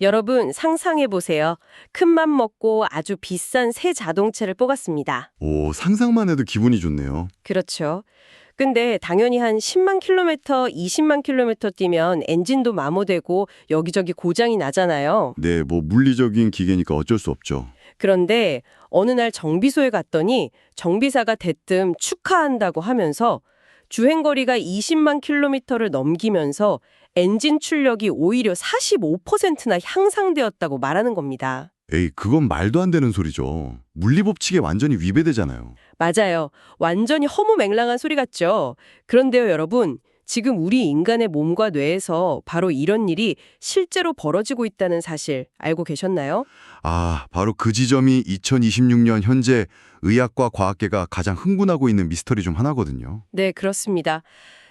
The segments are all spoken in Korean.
여러분 상상해 보세요. 큰맘 먹고 아주 비싼 새 자동차를 뽑았습니다. 오, 상상만 해도 기분이 좋네요. 그렇죠. 근데 당연히 한 10만 킬로미터, 20만 킬로미터 뛰면 엔진도 마모되고 여기저기 고장이 나잖아요. 네, 뭐 물리적인 기계니까 어쩔 수 없죠. 그런데 어느 날 정비소에 갔더니 정비사가 대뜸 축하한다고 하면서 주행거리가 20만 킬로미터를 넘기면서 엔진 출력이 오히려 45%나 향상되었다고 말하는 겁니다. 에이, 그건 말도 안 되는 소리죠. 물리법칙에 완전히 위배되잖아요. 맞아요. 완전히 허무맹랑한 소리 같죠? 그런데요, 여러분. 지금 우리 인간의 몸과 뇌에서 바로 이런 일이 실제로 벌어지고 있다는 사실 알고 계셨나요? 아, 바로 그 지점이 2026년 현재 의학과 과학계가 가장 흥분하고 있는 미스터리 중 하나거든요. 네, 그렇습니다.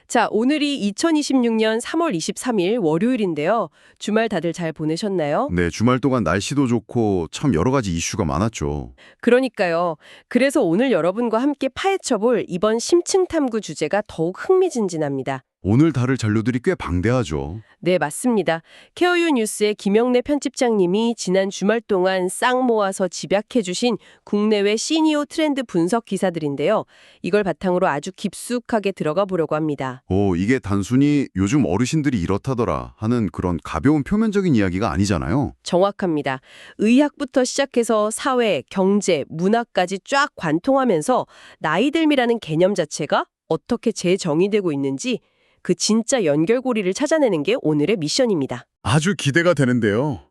자, 오늘이 2026년 3월 23일 월요일인데요. 주말 다들 잘 보내셨나요? 네, 주말 동안 날씨도 좋고 참 여러 가지 이슈가 많았죠. 그러니까요. 그래서 오늘 여러분과 함께 파헤쳐볼 이번 심층 탐구 주제가 더욱 흥미진진합니다. 오늘 다룰 잔료들이 꽤 방대하죠. 네, 맞습니다. 케어유 뉴스의 김영래 편집장님이 지난 주말 동안 싹 모아서 집약해 주신 국내외 시니어 트렌드 분석 기사들인데요. 이걸 바탕으로 아주 깊숙하게 들어가 보려고 합니다. 오, 이게 단순히 요즘 어르신들이 이렇다더라 하는 그런 가벼운 표면적인 이야기가 아니잖아요. 정확합니다. 의학부터 시작해서 사회, 경제, 문화까지 쫙 관통하면서 나이 들미라는 개념 자체가 어떻게 재정의되고 있는지 그 진짜 연결고리를 찾아내는 게 오늘의 미션입니다. 아주 기대가 되는데요.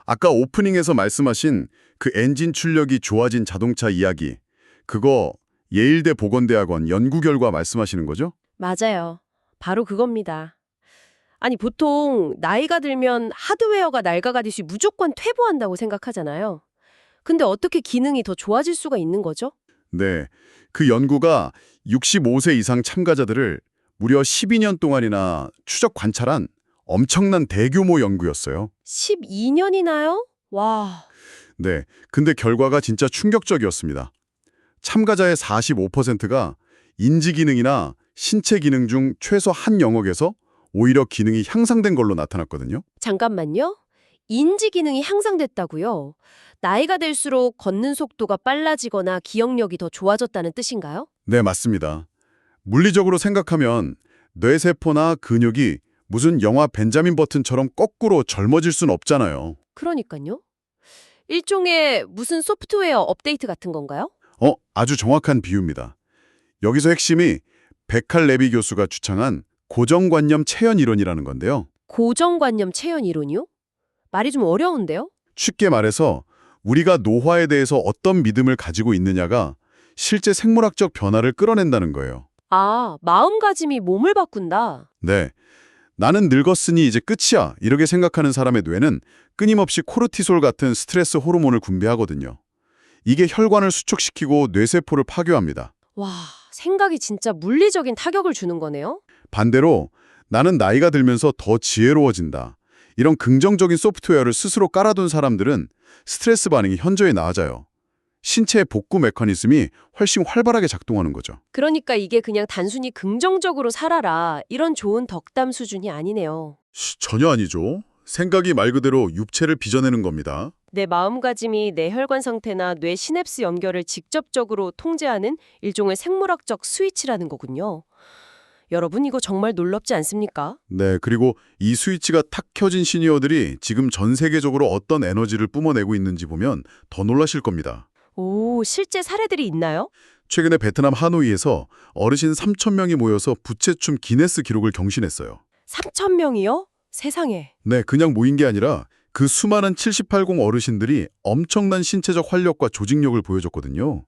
아까 오프닝에서 말씀하신 그 엔진 출력이 좋아진 자동차 이야기, 그거 예일대 보건대학원 연구 결과 말씀하시는 거죠? 맞아요. 바로 그겁니다. 아니, 보통 나이가 들면 하드웨어가 낡아가듯이 무조건 퇴보한다고 생각하잖아요. 근데 어떻게 기능이 더 좋아질 수가 있는 거죠? 네, 그 연구가 65세 이상 참가자들을 무려 12년 동안이나 추적 관찰한 엄청난 대규모 연구였어요. 12년이나요? 와, 네, 근데 결과가 진짜 충격적이었습니다. 참가자의 45%가 인지 기능이나 신체 기능 중 최소 한 영역에서 오히려 기능이 향상된 걸로 나타났거든요. 잠깐만요. 인지 기능이 향상됐다고요? 나이가 들수록 걷는 속도가 빨라지거나 기억력이 더 좋아졌다는 뜻인가요? 네, 맞습니다. 물리적으로 생각하면 뇌세포나 근육이 무슨 영화 벤자민 버튼처럼 거꾸로 젊어질 순 없잖아요. 그러니까요. 일종의 무슨 소프트웨어 업데이트 같은 건가요? 아주 정확한 비유입니다. 여기서 핵심이 베칼 레비 교수가 주창한 고정관념 체현 이론이라는 건데요. 고정관념 체현 이론이요? 말이 좀 어려운데요? 쉽게 말해서 우리가 노화에 대해서 어떤 믿음을 가지고 있느냐가 실제 생물학적 변화를 끌어낸다는 거예요. 아, 마음가짐이 몸을 바꾼다. 네. 나는 늙었으니 이제 끝이야. 이렇게 생각하는 사람의 뇌는 끊임없이 코르티솔 같은 스트레스 호르몬을 분비하거든요. 이게 혈관을 수축시키고 뇌세포를 파괴합니다. 와, 생각이 진짜 물리적인 타격을 주는 거네요? 반대로 나는 나이가 들면서 더 지혜로워진다. 이런 긍정적인 소프트웨어를 스스로 깔아둔 사람들은 스트레스 반응이 현저히 나아져요. 신체의 복구 메커니즘이 훨씬 활발하게 작동하는 거죠. 그러니까 이게 그냥 단순히 긍정적으로 살아라 이런 좋은 덕담 수준이 아니네요. 전혀 아니죠. 생각이 말 그대로 육체를 빚어내는 겁니다. 내 마음가짐이 내 혈관 상태나 뇌 시냅스 연결을 직접적으로 통제하는 일종의 생물학적 스위치라는 거군요. 여러분 이거 정말 놀랍지 않습니까? 네, 그리고 이 스위치가 탁 켜진 시니어들이 지금 전 세계적으로 어떤 에너지를 뿜어내고 있는지 보면 더 놀라실 겁니다. 오, 실제 사례들이 있나요? 최근에 베트남 하노이에서 어르신 3,000명이 모여서 부채춤 기네스 기록을 경신했어요. 3,000명이요? 세상에. 네, 그냥 모인 게 아니라 그 수많은 7080 어르신들이 엄청난 신체적 활력과 조직력을 보여줬거든요.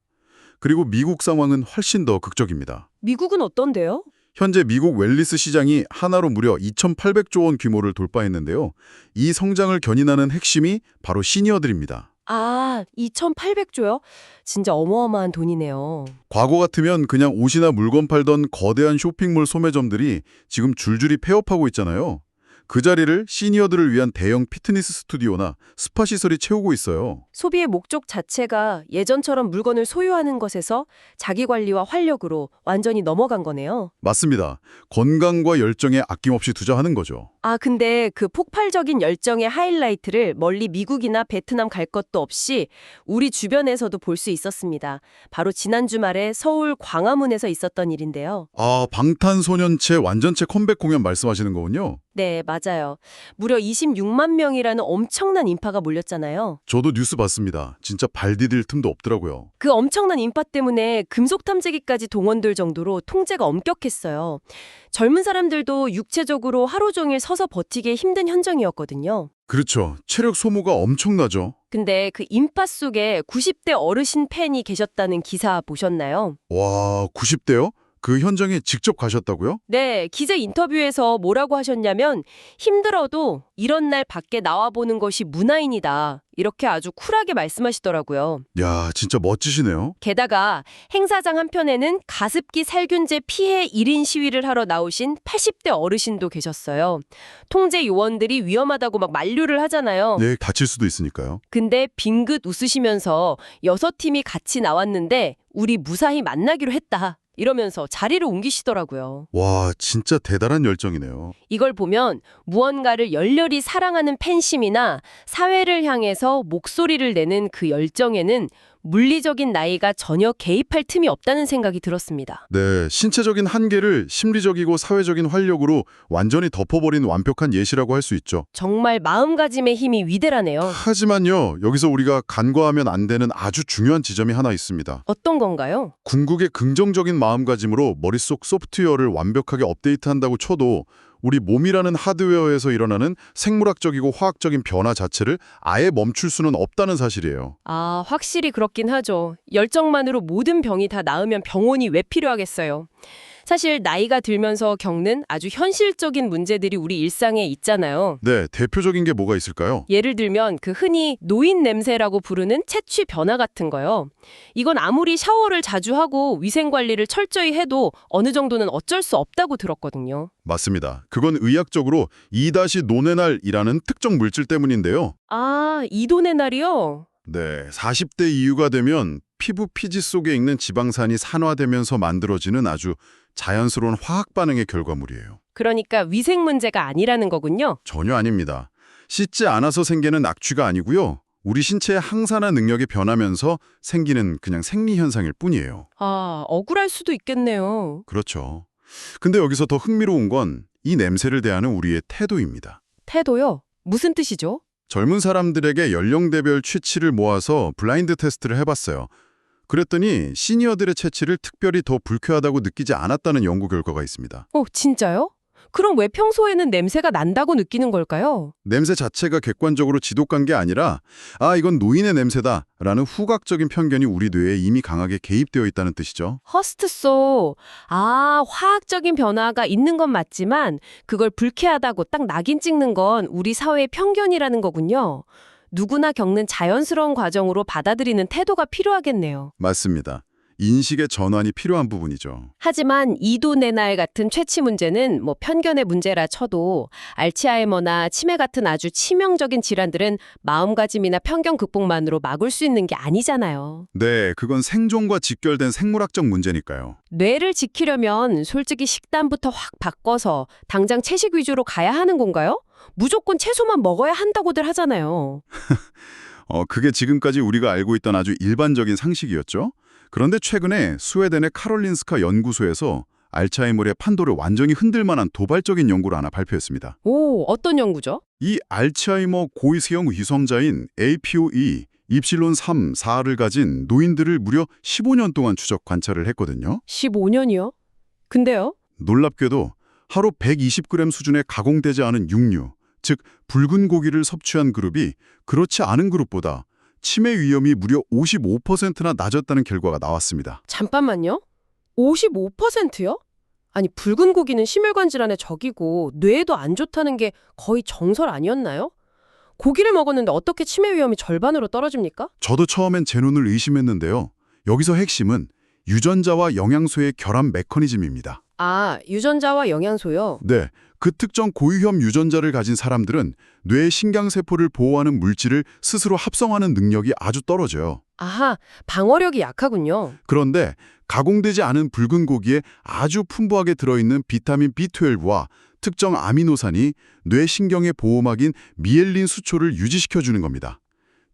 그리고 미국 상황은 훨씬 더 극적입니다. 미국은 어떤데요? 현재 미국 웰니스 시장이 하나로 무려 2,800조 원 규모를 돌파했는데요. 이 성장을 견인하는 핵심이 바로 시니어들입니다. 아, 2,800조요? 진짜 어마어마한 돈이네요. 과거 같으면 그냥 옷이나 물건 팔던 거대한 쇼핑몰 소매점들이 지금 줄줄이 폐업하고 있잖아요. 그 자리를 시니어들을 위한 대형 피트니스 스튜디오나 스파 시설이 채우고 있어요. 소비의 목적 자체가 예전처럼 물건을 소유하는 것에서 자기관리와 활력으로 완전히 넘어간 거네요. 맞습니다. 건강과 열정에 아낌없이 투자하는 거죠. 아, 근데 그 폭발적인 열정의 하이라이트를 멀리 미국이나 베트남 갈 것도 없이 우리 주변에서도 볼 수 있었습니다. 바로 지난 주말에 서울 광화문에서 있었던 일인데요. 아, 방탄소년체 완전체 컴백 공연 말씀하시는 거군요. 네, 맞아요. 무려 26만 명이라는 엄청난 인파가 몰렸잖아요. 저도 뉴스 봤습니다. 진짜 발 디딜 틈도 없더라고요. 그 엄청난 인파 때문에 금속 탐지기까지 동원될 정도로 통제가 엄격했어요. 젊은 사람들도 육체적으로 하루 종일 서서 버티기 힘든 현장이었거든요. 그렇죠. 체력 소모가 엄청나죠. 근데 그 인파 속에 90대 어르신 팬이 계셨다는 기사 보셨나요? 와, 90대요? 그 현장에 직접 가셨다고요? 네, 기자 인터뷰에서 뭐라고 하셨냐면 힘들어도 이런 날 밖에 나와보는 것이 문화인이다. 이렇게 아주 쿨하게 말씀하시더라고요. 야, 진짜 멋지시네요. 게다가 행사장 한편에는 가습기 살균제 피해 1인 시위를 하러 나오신 80대 어르신도 계셨어요. 통제 요원들이 위험하다고 막 만류를 하잖아요. 네, 다칠 수도 있으니까요. 근데 빙긋 웃으시면서 6팀이 같이 나왔는데 우리 무사히 만나기로 했다. 이러면서 자리를 옮기시더라고요. 와, 진짜 대단한 열정이네요. 이걸 보면 무언가를 열렬히 사랑하는 팬심이나 사회를 향해서 목소리를 내는 그 열정에는 물리적인 나이가 전혀 개입할 틈이 없다는 생각이 들었습니다. 네, 신체적인 한계를 심리적이고 사회적인 활력으로 완전히 덮어버린 완벽한 예시라고 할 수 있죠. 정말 마음가짐의 힘이 위대라네요. 하지만요, 여기서 우리가 간과하면 안 되는 아주 중요한 지점이 하나 있습니다. 어떤 건가요? 궁극의 긍정적인 마음가짐으로 머릿속 소프트웨어를 완벽하게 업데이트한다고 쳐도 우리 몸이라는 하드웨어에서 일어나는 생물학적이고 화학적인 변화 자체를 아예 멈출 수는 없다는 사실이에요. 아, 확실히 그렇긴 하죠. 열정만으로 모든 병이 다 나으면 병원이 왜 필요하겠어요. 사실 나이가 들면서 겪는 아주 현실적인 문제들이 우리 일상에 있잖아요. 네, 대표적인 게 뭐가 있을까요? 예를 들면 그 흔히 노인 냄새라고 부르는 채취 변화 같은 거요. 이건 아무리 샤워를 자주 하고 위생 관리를 철저히 해도 어느 정도는 어쩔 수 없다고 들었거든요. 맞습니다. 그건 의학적으로 2-노네날이라는 특정 물질 때문인데요. 아, 이돈의 날이요? 네, 40대 이후가 되면 피부 피지 속에 있는 지방산이 산화되면서 만들어지는 아주 자연스러운 화학 반응의 결과물이에요. 그러니까 위생 문제가 아니라는 거군요. 전혀 아닙니다. 씻지 않아서 생기는 악취가 아니고요. 우리 신체의 항산화 능력이 변하면서 생기는 그냥 생리현상일 뿐이에요. 아, 억울할 수도 있겠네요. 그렇죠. 근데 여기서 더 흥미로운 건 이 냄새를 대하는 우리의 태도입니다. 태도요? 무슨 뜻이죠? 젊은 사람들에게 연령대별 취치를 모아서 블라인드 테스트를 해봤어요. 그랬더니 시니어들의 채취를 특별히 더 불쾌하다고 느끼지 않았다는 연구 결과가 있습니다. 진짜요? 그럼 왜 평소에는 냄새가 난다고 느끼는 걸까요? 냄새 자체가 객관적으로 지독한 게 아니라 아, 이건 노인의 냄새다라는 후각적인 편견이 우리 뇌에 이미 강하게 개입되어 있다는 뜻이죠. 허스트소. 아, 화학적인 변화가 있는 건 맞지만 그걸 불쾌하다고 딱 낙인 찍는 건 우리 사회의 편견이라는 거군요. 누구나 겪는 자연스러운 과정으로 받아들이는 태도가 필요하겠네요. 맞습니다. 인식의 전환이 필요한 부분이죠. 하지만 이도네날 같은 채취 문제는 편견의 문제라 쳐도 알츠하이머나 치매 같은 아주 치명적인 질환들은 마음가짐이나 편견 극복만으로 막을 수 있는 게 아니잖아요. 네, 그건 생존과 직결된 생물학적 문제니까요. 뇌를 지키려면 솔직히 식단부터 확 바꿔서 당장 채식 위주로 가야 하는 건가요? 무조건 채소만 먹어야 한다고들 하잖아요. 그게 지금까지 우리가 알고 있던 아주 일반적인 상식이었죠. 그런데 최근에 스웨덴의 카롤린스카 연구소에서 알츠하이머의 판도를 완전히 흔들 만한 도발적인 연구를 하나 발표했습니다. 오, 어떤 연구죠? 이 알츠하이머 고위세형 위성자인 APOE 입실론 3, 4를 가진 노인들을 무려 15년 동안 추적 관찰을 했거든요. 15년이요? 근데요? 놀랍게도 하루 120g 수준의 가공되지 않은 육류, 즉 붉은 고기를 섭취한 그룹이 그렇지 않은 그룹보다 치매 위험이 무려 55%나 낮았다는 결과가 나왔습니다. 잠깐만요. 55%요? 아니, 붉은 고기는 심혈관 질환의 적이고 뇌에도 안 좋다는 게 거의 정설 아니었나요? 고기를 먹었는데 어떻게 치매 위험이 절반으로 떨어집니까? 저도 처음엔 제 눈을 의심했는데요. 여기서 핵심은 유전자와 영양소의 결합 메커니즘입니다. 아, 유전자와 영양소요? 네, 그 특정 고위험 유전자를 가진 사람들은 뇌의 신경세포를 보호하는 물질을 스스로 합성하는 능력이 아주 떨어져요. 아하, 방어력이 약하군요. 그런데 가공되지 않은 붉은 고기에 아주 풍부하게 들어있는 비타민 B12와 특정 아미노산이 뇌 신경의 보호막인 미엘린 수초를 유지시켜주는 겁니다.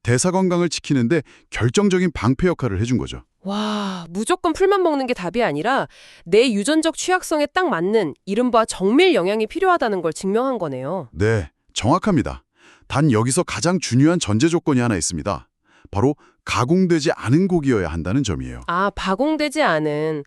대사 건강을 지키는데 결정적인 방패 역할을 해준 거죠. 와, 무조건 풀만 먹는 게 답이 아니라 내 유전적 취약성에 딱 맞는 이른바 정밀 영양이 필요하다는 걸 증명한 거네요. 네, 정확합니다. 단 여기서 가장 중요한 전제 조건이 하나 있습니다. 바로 가공되지 않은 고기여야 한다는 점이에요. 아, 가공되지 않은.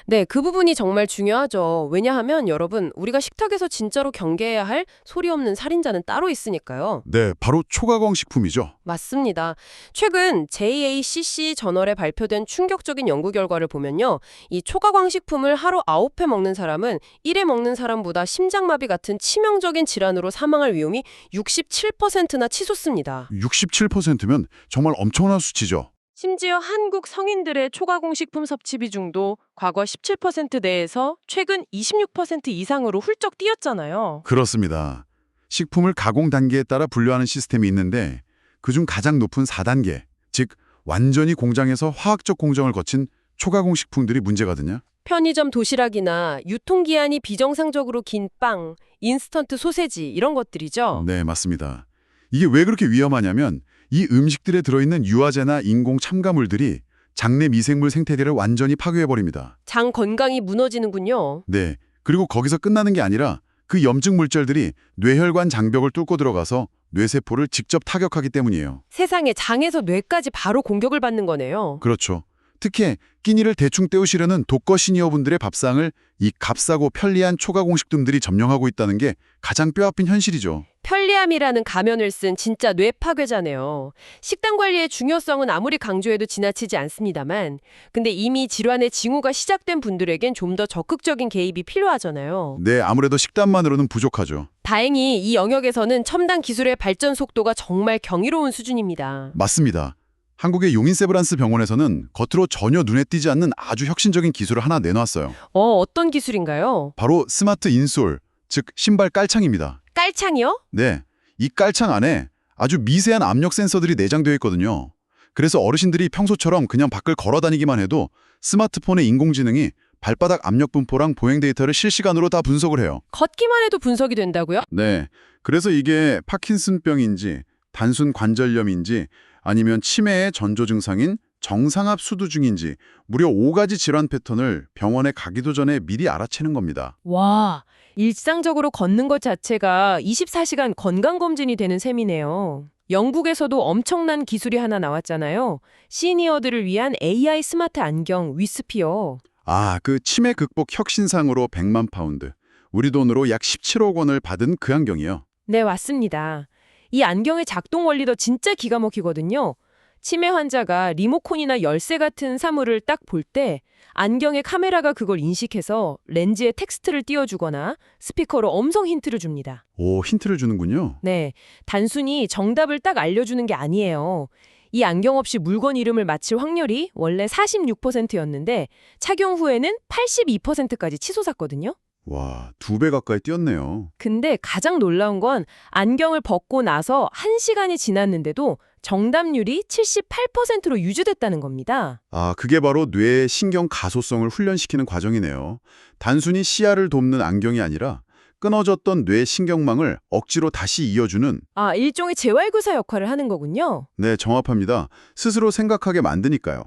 네, 그 부분이 정말 중요하죠. 왜냐하면 여러분, 우리가 식탁에서 진짜로 경계해야 할 소리 없는 살인자는 따로 있으니까요. 네, 바로 초가공 식품이죠. 맞습니다. 최근 JACC 저널에 발표된 충격적인 연구 결과를 보면요. 이 초가공 식품을 하루 9회 먹는 사람은 1회 먹는 사람보다 심장마비 같은 치명적인 질환으로 사망할 위험이 67%나 치솟습니다. 67%면 정말 엄청난 수치죠. 심지어 한국 성인들의 초가공식품 섭취 비중도 과거 17%대에서 최근 26% 이상으로 훌쩍 뛰었잖아요. 그렇습니다. 식품을 가공 단계에 따라 분류하는 시스템이 있는데 그중 가장 높은 4단계, 즉 완전히 공장에서 화학적 공정을 거친 초가공 식품들이 문제거든요. 편의점 도시락이나 유통기한이 비정상적으로 긴 빵, 인스턴트 소세지 이런 것들이죠. 네, 맞습니다. 이게 왜 그렇게 위험하냐면 이 음식들에 들어있는 유화제나 인공 첨가물들이 장내 미생물 생태계를 완전히 파괴해버립니다. 장 건강이 무너지는군요. 네, 그리고 거기서 끝나는 게 아니라 그 염증 물질들이 뇌혈관 장벽을 뚫고 들어가서 뇌세포를 직접 타격하기 때문이에요. 세상에 장에서 뇌까지 바로 공격을 받는 거네요. 그렇죠. 특히 끼니를 대충 때우시려는 독거 시니어분들의 밥상을 이 값싸고 편리한 초가공식품들이 점령하고 있다는 게 가장 뼈아픈 현실이죠. 편리함이라는 가면을 쓴 진짜 뇌 파괴자네요. 식단 관리의 중요성은 아무리 강조해도 지나치지 않습니다만 근데 이미 질환의 징후가 시작된 분들에겐 좀 더 적극적인 개입이 필요하잖아요. 네, 아무래도 식단만으로는 부족하죠. 다행히 이 영역에서는 첨단 기술의 발전 속도가 정말 경이로운 수준입니다. 맞습니다. 한국의 용인세브란스 병원에서는 겉으로 전혀 눈에 띄지 않는 아주 혁신적인 기술을 하나 내놨어요. 어떤 기술인가요? 바로 스마트 인솔, 즉 신발 깔창입니다. 깔창이요? 네, 이 깔창 안에 아주 미세한 압력 센서들이 내장되어 있거든요. 그래서 어르신들이 평소처럼 그냥 밖을 걸어 다니기만 해도 스마트폰의 인공지능이 발바닥 압력 분포랑 보행 데이터를 실시간으로 다 분석을 해요. 걷기만 해도 분석이 된다고요? 네, 그래서 이게 파킨슨병인지 단순 관절염인지 아니면 치매의 전조 증상인 정상압 수두증인지 무려 5가지 질환 패턴을 병원에 가기도 전에 미리 알아채는 겁니다. 와, 일상적으로 걷는 것 자체가 24시간 건강검진이 되는 셈이네요. 영국에서도 엄청난 기술이 하나 나왔잖아요. 시니어들을 위한 AI 스마트 안경 위스피어. 아, 그 치매 극복 혁신상으로 100만 파운드, 우리 돈으로 약 17억 원을 받은 그 안경이요. 네, 맞습니다. 이 안경의 작동 원리도 진짜 기가 막히거든요. 치매 환자가 리모컨이나 열쇠 같은 사물을 딱 볼 때 안경의 카메라가 그걸 인식해서 렌즈에 텍스트를 띄워주거나 스피커로 음성 힌트를 줍니다. 오, 힌트를 주는군요. 네, 단순히 정답을 딱 알려주는 게 아니에요. 이 안경 없이 물건 이름을 맞힐 확률이 원래 46%였는데 착용 후에는 82%까지 치솟았거든요. 와, 2배 가까이 뛰었네요. 근데 가장 놀라운 건 안경을 벗고 나서 1시간이 지났는데도 정답률이 78%로 유지됐다는 겁니다. 아, 그게 바로 뇌의 신경 가소성을 훈련시키는 과정이네요. 단순히 시야를 돕는 안경이 아니라 끊어졌던 뇌 신경망을 억지로 다시 이어주는 아, 일종의 재활구사 역할을 하는 거군요. 네, 정확합니다. 스스로 생각하게 만드니까요.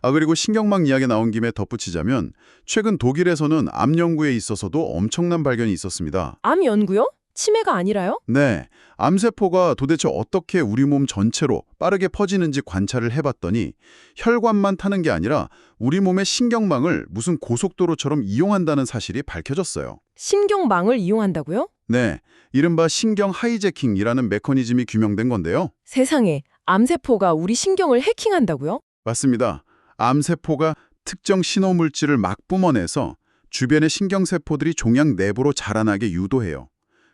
아, 그리고 신경망 이야기 나온 김에 덧붙이자면 최근 독일에서는 암 연구에 있어서도 엄청난 발견이 있었습니다. 암 연구요? 치매가 아니라요? 네, 암세포가 도대체 어떻게 우리 몸 전체로 빠르게 퍼지는지 관찰을 해봤더니 혈관만 타는 게 아니라 우리 몸의 신경망을 무슨 고속도로처럼 이용한다는 사실이 밝혀졌어요. 신경망을 이용한다고요? 네, 이른바 신경 하이제킹이라는 메커니즘이 규명된 건데요. 세상에, 암세포가 우리 신경을 해킹한다고요? 맞습니다. 암세포가 특정 신호물질을 막 뿜어내서 주변의 신경세포들이 종양 내부로 자라나게 유도해요.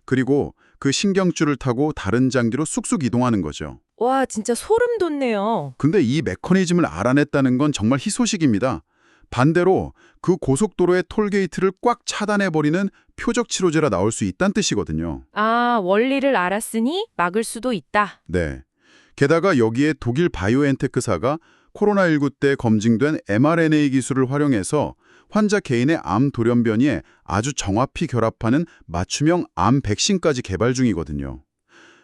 그리고 그 신경줄을 타고 다른 장기로 쑥쑥 이동하는 거죠. 와, 진짜 소름 돋네요. 근데 이 메커니즘을 알아냈다는 건 정말 희소식입니다. 반대로 그 고속도로의 톨게이트를 꽉 차단해버리는 표적 치료제라 나올 수 있다는 뜻이거든요. 아, 원리를 알았으니 막을 수도 있다. 네. 게다가 여기에 독일 바이오엔테크사가 코로나19 때 검증된 mRNA 기술을 활용해서 환자 개인의 암 돌연변이에 아주 정확히 결합하는 맞춤형 암 백신까지 개발 중이거든요.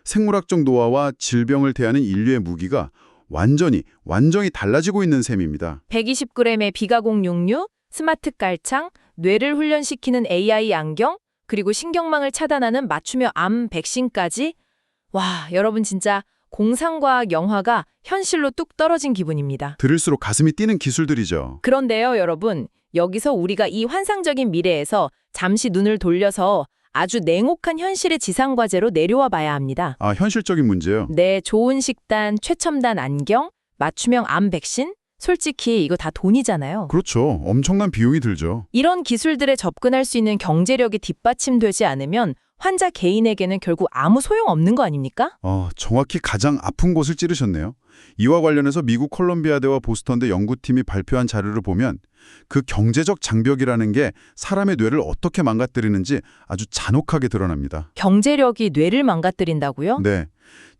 생물학적 노하우와 질병을 대하는 인류의 무기가 완전히 달라지고 있는 셈입니다. 120g의 비가공 육류, 스마트 깔창, 뇌를 훈련시키는 AI 안경, 그리고 신경망을 차단하는 맞춤형 암 백신까지. 와, 여러분 진짜 공상과학 영화가 현실로 뚝 떨어진 기분입니다. 들을수록 가슴이 뛰는 기술들이죠. 그런데요, 여러분. 여기서 우리가 이 환상적인 미래에서 잠시 눈을 돌려서 아주 냉혹한 현실의 지상과제로 내려와 봐야 합니다. 아, 현실적인 문제요? 네, 좋은 식단, 최첨단 안경, 맞춤형 암 백신? 솔직히 이거 다 돈이잖아요. 그렇죠. 엄청난 비용이 들죠. 이런 기술들에 접근할 수 있는 경제력이 뒷받침되지 않으면 환자 개인에게는 결국 아무 소용없는 거 아닙니까? 정확히 가장 아픈 곳을 찌르셨네요. 이와 관련해서 미국 콜롬비아대와 보스턴대 연구팀이 발표한 자료를 보면 그 경제적 장벽이라는 게 사람의 뇌를 어떻게 망가뜨리는지 아주 잔혹하게 드러납니다. 경제력이 뇌를 망가뜨린다고요? 네.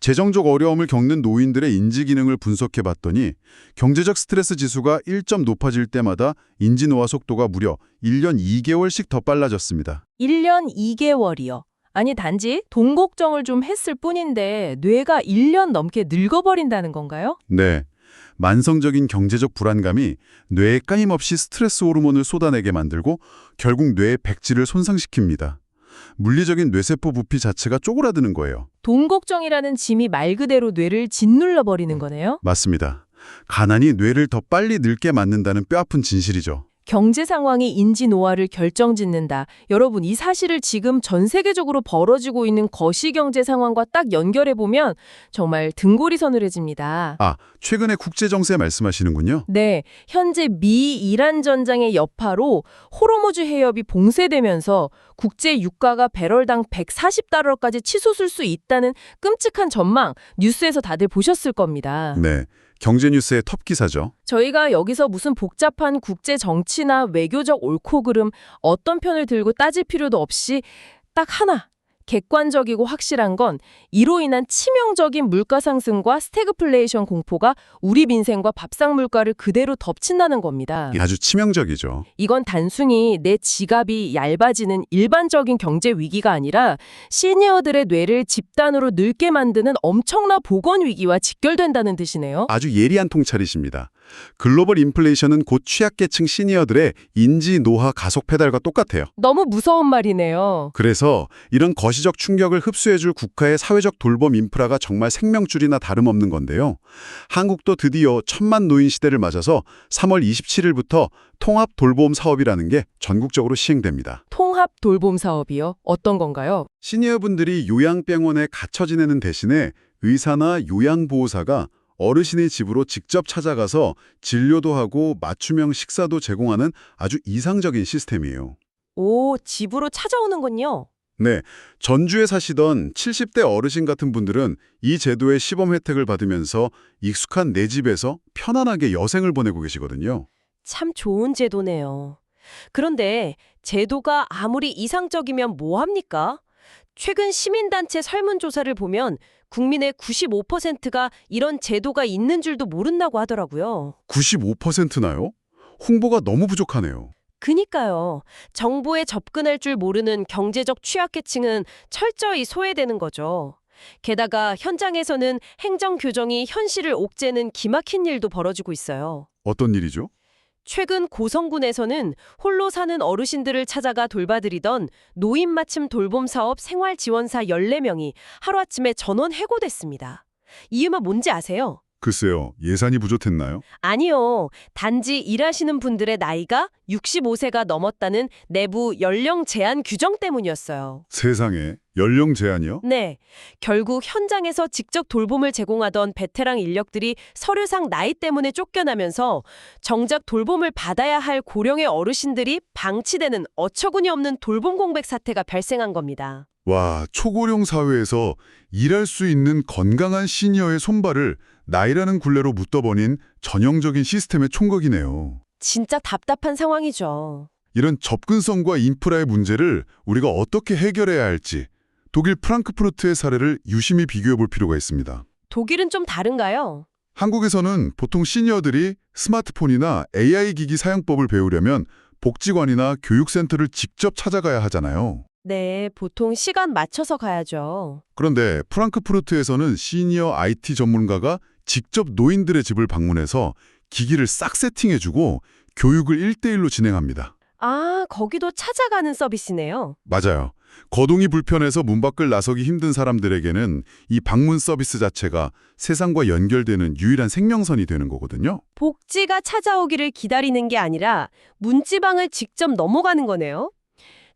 재정적 어려움을 겪는 노인들의 인지 기능을 분석해 봤더니 경제적 스트레스 지수가 1점 높아질 때마다 인지 노화 속도가 무려 1년 2개월씩 더 빨라졌습니다. 1년 2개월이요. 아니 단지 돈 걱정을 좀 했을 뿐인데 뇌가 1년 넘게 늙어버린다는 건가요? 네. 만성적인 경제적 불안감이 뇌에 끊임없이 스트레스 호르몬을 쏟아내게 만들고 결국 뇌의 백지를 손상시킵니다. 물리적인 뇌세포 부피 자체가 쪼그라드는 거예요. 돈 걱정이라는 짐이 말 그대로 뇌를 짓눌러버리는 거네요? 맞습니다. 가난이 뇌를 더 빨리 늙게 만든다는 뼈아픈 진실이죠. 경제 상황이 인지 노화를 결정짓는다. 여러분, 이 사실을 지금 전 세계적으로 벌어지고 있는 거시경제 상황과 딱 연결해보면 정말 등골이 서늘해집니다. 아, 최근에 국제정세 말씀하시는군요. 네, 현재 미-이란 전장의 여파로 호르무즈 해협이 봉쇄되면서 국제 유가가 배럴당 140달러까지 치솟을 수 있다는 끔찍한 전망, 뉴스에서 다들 보셨을 겁니다. 네, 경제 뉴스의 톱 기사죠. 저희가 여기서 무슨 복잡한 국제 정치나 외교적 옳고 그름 어떤 편을 들고 따질 필요도 없이 딱 하나, 객관적이고 확실한 건 이로 인한 치명적인 물가 상승과 스태그플레이션 공포가 우리 민생과 밥상 물가를 그대로 덮친다는 겁니다. 아주 치명적이죠. 이건 단순히 내 지갑이 얇아지는 일반적인 경제 위기가 아니라 시니어들의 뇌를 집단으로 늙게 만드는 엄청난 보건 위기와 직결된다는 뜻이네요. 아주 예리한 통찰이십니다. 글로벌 인플레이션은 곧 취약계층 시니어들의 인지 노화 가속 페달과 똑같아요. 너무 무서운 말이네요. 그래서 이런 거시적 충격을 흡수해줄 국가의 사회적 돌봄 인프라가 정말 생명줄이나 다름없는 건데요. 한국도 드디어 1000만 노인 시대를 맞아서 3월 27일부터 통합 돌봄 사업이라는 게 전국적으로 시행됩니다. 통합 돌봄 사업이요? 어떤 건가요? 시니어분들이 요양병원에 갇혀 지내는 대신에 의사나 요양보호사가 어르신의 집으로 직접 찾아가서 진료도 하고 맞춤형 식사도 제공하는 아주 이상적인 시스템이에요. 오, 집으로 찾아오는군요. 네, 전주에 사시던 70대 어르신 같은 분들은 이 제도의 시범 혜택을 받으면서 익숙한 내 집에서 편안하게 여생을 보내고 계시거든요. 참 좋은 제도네요. 그런데 제도가 아무리 이상적이면 뭐합니까? 최근 시민단체 설문조사를 보면 국민의 95%가 이런 제도가 있는 줄도 모른다고 하더라고요. 95%나요? 홍보가 너무 부족하네요. 그니까요. 정보에 접근할 줄 모르는 경제적 취약계층은 철저히 소외되는 거죠. 게다가 현장에서는 행정 규정이 현실을 옥죄는 기막힌 일도 벌어지고 있어요. 어떤 일이죠? 최근 고성군에서는 홀로 사는 어르신들을 찾아가 돌봐드리던 노인 맞춤 돌봄 사업 생활지원사 14명이 하루아침에 전원 해고됐습니다. 이유가 뭔지 아세요? 글쎄요, 예산이 부족했나요? 아니요. 단지 일하시는 분들의 나이가 65세가 넘었다는 내부 연령 제한 규정 때문이었어요. 세상에, 연령 제한이요? 네. 결국 현장에서 직접 돌봄을 제공하던 베테랑 인력들이 서류상 나이 때문에 쫓겨나면서 정작 돌봄을 받아야 할 고령의 어르신들이 방치되는 어처구니 없는 돌봄 공백 사태가 발생한 겁니다. 와, 초고령 사회에서 일할 수 있는 건강한 시니어의 손발을 나이라는 굴레로 묶어버린 전형적인 시스템의 총각이네요. 진짜 답답한 상황이죠. 이런 접근성과 인프라의 문제를 우리가 어떻게 해결해야 할지 독일 프랑크푸르트의 사례를 유심히 비교해 볼 필요가 있습니다. 독일은 좀 다른가요? 한국에서는 보통 시니어들이 스마트폰이나 AI 기기 사용법을 배우려면 복지관이나 교육센터를 직접 찾아가야 하잖아요. 네, 보통 시간 맞춰서 가야죠. 그런데 프랑크푸르트에서는 시니어 IT 전문가가 직접 노인들의 집을 방문해서 기기를 싹 세팅해주고 교육을 1대1로 진행합니다. 아, 거기도 찾아가는 서비스네요. 맞아요. 거동이 불편해서 문 밖을 나서기 힘든 사람들에게는 이 방문 서비스 자체가 세상과 연결되는 유일한 생명선이 되는 거거든요. 복지가 찾아오기를 기다리는 게 아니라 문지방을 직접 넘어가는 거네요.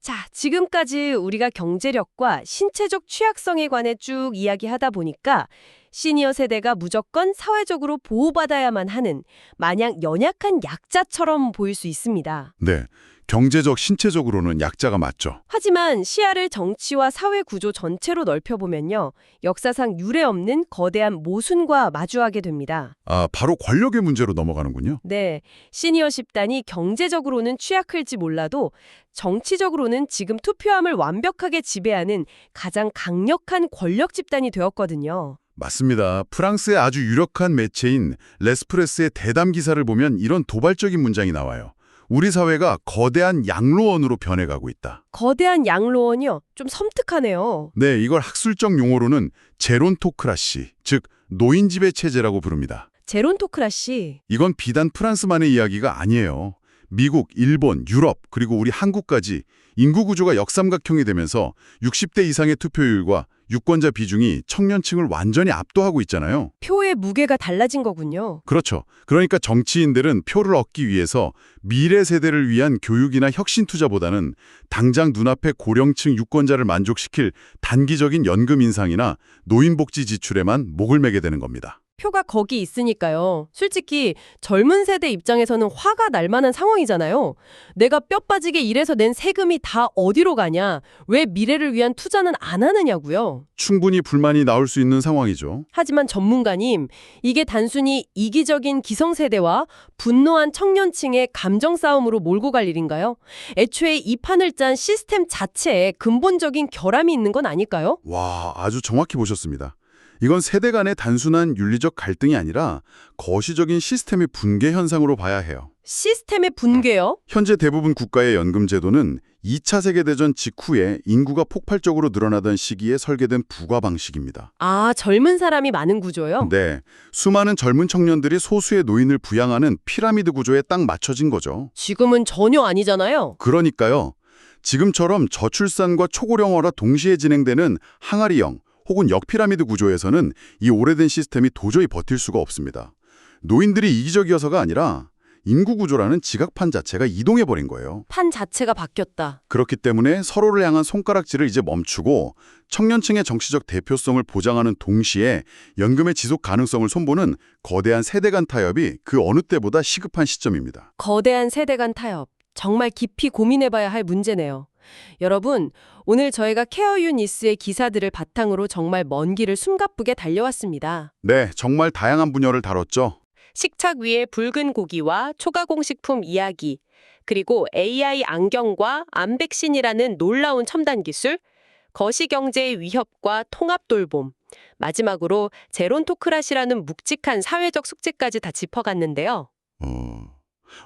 자, 지금까지 우리가 경제력과 신체적 취약성에 관해 쭉 이야기하다 보니까 시니어 세대가 무조건 사회적으로 보호받아야만 하는 마냥 연약한 약자처럼 보일 수 있습니다. 네, 경제적, 신체적으로는 약자가 맞죠. 하지만 시야를 정치와 사회 구조 전체로 넓혀보면요. 역사상 유례없는 거대한 모순과 마주하게 됩니다. 아, 바로 권력의 문제로 넘어가는군요. 네, 시니어 집단이 경제적으로는 취약할지 몰라도 정치적으로는 지금 투표함을 완벽하게 지배하는 가장 강력한 권력 집단이 되었거든요. 맞습니다. 프랑스의 아주 유력한 매체인 레스프레스의 대담 기사를 보면 이런 도발적인 문장이 나와요. 우리 사회가 거대한 양로원으로 변해가고 있다. 거대한 양로원이요? 좀 섬뜩하네요. 네, 이걸 학술적 용어로는 제론토크라시, 즉 노인지배 체제라고 부릅니다. 제론토크라시. 이건 비단 프랑스만의 이야기가 아니에요. 미국, 일본, 유럽, 그리고 우리 한국까지 인구 구조가 역삼각형이 되면서 60대 이상의 투표율과 유권자 비중이 청년층을 완전히 압도하고 있잖아요. 표의 무게가 달라진 거군요. 그렇죠. 그러니까 정치인들은 표를 얻기 위해서 미래 세대를 위한 교육이나 혁신 투자보다는 당장 눈앞의 고령층 유권자를 만족시킬 단기적인 연금 인상이나 노인복지 지출에만 목을 매게 되는 겁니다. 표가 거기 있으니까요. 솔직히 젊은 세대 입장에서는 화가 날 만한 상황이잖아요. 내가 뼈 빠지게 일해서 낸 세금이 다 어디로 가냐? 왜 미래를 위한 투자는 안 하느냐고요. 충분히 불만이 나올 수 있는 상황이죠. 하지만 전문가님, 이게 단순히 이기적인 기성세대와 분노한 청년층의 감정 싸움으로 몰고 갈 일인가요? 애초에 이 판을 짠 시스템 자체에 근본적인 결함이 있는 건 아닐까요? 와, 아주 정확히 보셨습니다. 이건 세대 간의 단순한 윤리적 갈등이 아니라 거시적인 시스템의 붕괴 현상으로 봐야 해요. 시스템의 붕괴요? 현재 대부분 국가의 연금 제도는 2차 세계대전 직후에 인구가 폭발적으로 늘어나던 시기에 설계된 부과 방식입니다. 아, 젊은 사람이 많은 구조요? 네, 수많은 젊은 청년들이 소수의 노인을 부양하는 피라미드 구조에 딱 맞춰진 거죠. 지금은 전혀 아니잖아요. 그러니까요. 지금처럼 저출산과 초고령화가 동시에 진행되는 항아리형 혹은 역피라미드 구조에서는 이 오래된 시스템이 도저히 버틸 수가 없습니다. 노인들이 이기적이어서가 아니라 인구 구조라는 지각판 자체가 이동해버린 거예요. 판 자체가 바뀌었다. 그렇기 때문에 서로를 향한 손가락질을 이제 멈추고 청년층의 정치적 대표성을 보장하는 동시에 연금의 지속 가능성을 손보는 거대한 세대 간 타협이 그 어느 때보다 시급한 시점입니다. 거대한 세대 간 타협. 정말 깊이 고민해봐야 할 문제네요. 여러분, 오늘 저희가 케어유 니스의 기사들을 바탕으로 정말 먼 길을 숨가쁘게 달려왔습니다. 네, 정말 다양한 분야를 다뤘죠. 식탁 위의 붉은 고기와 초가공식품 이야기, 그리고 AI 안경과 암백신이라는 놀라운 첨단 기술, 거시경제의 위협과 통합 돌봄, 마지막으로 제론토크라시라는 묵직한 사회적 숙제까지 다 짚어갔는데요.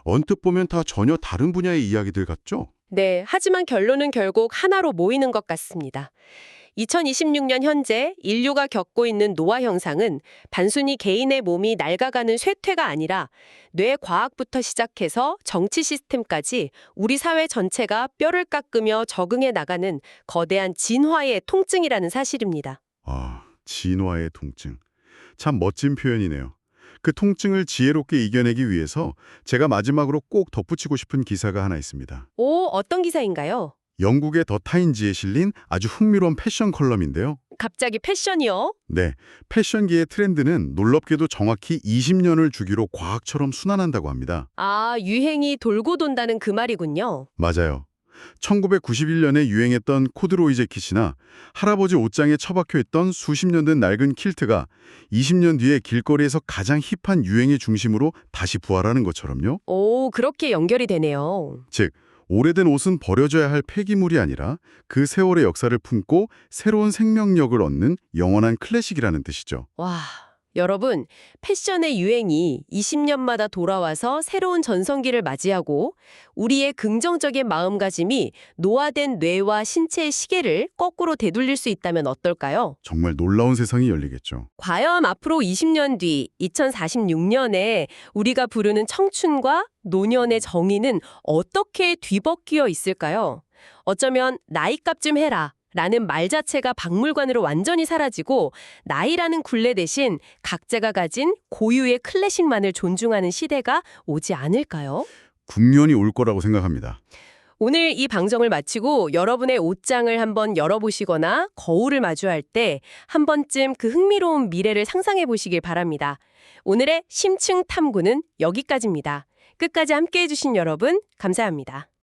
언뜻 보면 다 전혀 다른 분야의 이야기들 같죠? 네, 하지만 결론은 결국 하나로 모이는 것 같습니다. 2026년 현재 인류가 겪고 있는 노화 현상은 단순히 개인의 몸이 낡아가는 쇠퇴가 아니라 뇌 과학부터 시작해서 정치 시스템까지 우리 사회 전체가 뼈를 깎으며 적응해 나가는 거대한 진화의 통증이라는 사실입니다. 아, 진화의 통증. 참 멋진 표현이네요. 그 통증을 지혜롭게 이겨내기 위해서 제가 마지막으로 꼭 덧붙이고 싶은 기사가 하나 있습니다. 오, 어떤 기사인가요? 영국의 더 타임지에 실린 아주 흥미로운 패션 컬럼인데요. 갑자기 패션이요? 네, 패션계의 트렌드는 놀랍게도 정확히 20년을 주기로 과학처럼 순환한다고 합니다. 아, 유행이 돌고 돈다는 그 말이군요. 맞아요. 1991년에 유행했던 코드로이 재킷이나 할아버지 옷장에 처박혀 있던 수십 년 된 낡은 킬트가 20년 뒤에 길거리에서 가장 힙한 유행의 중심으로 다시 부활하는 것처럼요. 오, 그렇게 연결이 되네요. 즉, 오래된 옷은 버려져야 할 폐기물이 아니라 그 세월의 역사를 품고 새로운 생명력을 얻는 영원한 클래식이라는 뜻이죠. 와, 여러분, 패션의 유행이 20년마다 돌아와서 새로운 전성기를 맞이하고 우리의 긍정적인 마음가짐이 노화된 뇌와 신체의 시계를 거꾸로 되돌릴 수 있다면 어떨까요? 정말 놀라운 세상이 열리겠죠. 과연 앞으로 20년 뒤 2046년에 우리가 부르는 청춘과 노년의 정의는 어떻게 뒤바뀌어 있을까요? 어쩌면 나이값 좀 해라 라는 말 자체가 박물관으로 완전히 사라지고 나이라는 굴레 대신 각자가 가진 고유의 클래식만을 존중하는 시대가 오지 않을까요? 국면이 올 거라고 생각합니다. 오늘 이 방송을 마치고 여러분의 옷장을 한번 열어보시거나 거울을 마주할 때 한 번쯤 그 흥미로운 미래를 상상해 보시길 바랍니다. 오늘의 심층 탐구는 여기까지입니다. 끝까지 함께해 주신 여러분 감사합니다.